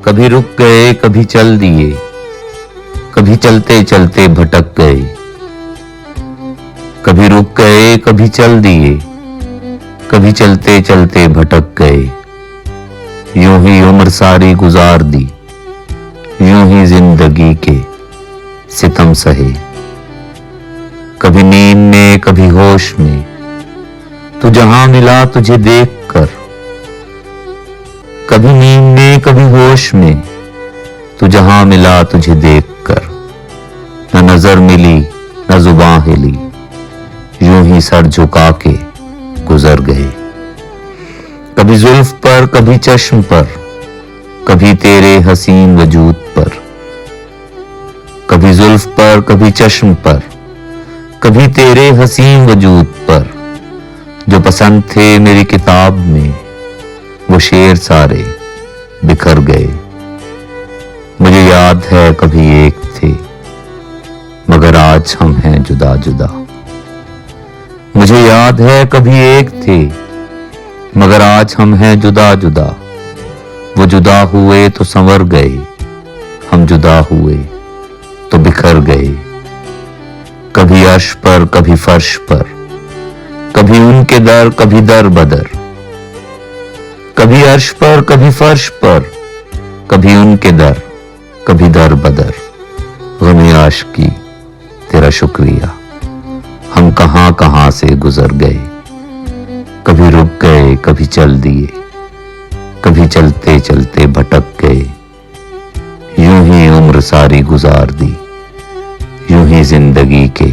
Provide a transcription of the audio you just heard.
कभी रुक गए कभी चल दिए, कभी चलते चलते भटक गए। कभी रुक गए कभी चल दिए, कभी चलते चलते भटक गए। यूं ही उम्र सारी गुजार दी, यूं ही जिंदगी के सितम सहे। कभी नींद में कभी होश में, तू जहां मिला तुझे देखकर। कभी नींद में कभी होश में, तू जहां मिला तुझे देखकर। न नजर मिली न जुबां हिली, यूं ही सर झुका के गुजर गए। कभी जुल्फ पर कभी चश्म पर, कभी तेरे हसीन वजूद पर। कभी जुल्फ पर कभी चश्म पर, कभी तेरे हसीन वजूद पर। जो पसंद थे मेरी किताब में, वो शेर सारे बिखर गए। मुझे याद है कभी एक थे, मगर आज हम हैं जुदा जुदा। मुझे याद है कभी एक थे, मगर आज हम हैं जुदा जुदा। वो जुदा हुए तो संवर गए, हम जुदा हुए तो बिखर गए। कभी अर्श पर कभी फर्श पर, कभी उनके दर कभी दर बदर। कभी अर्श पर कभी फर्श पर, कभी उनके दर कभी दर बदर। ग़मे आशिकी तेरा शुक्रिया, हम कहां कहां से गुजर गए। कभी रुक गए कभी चल दिए, कभी चलते चलते भटक गए। यूं ही उम्र सारी गुजार दी, यूं ही जिंदगी के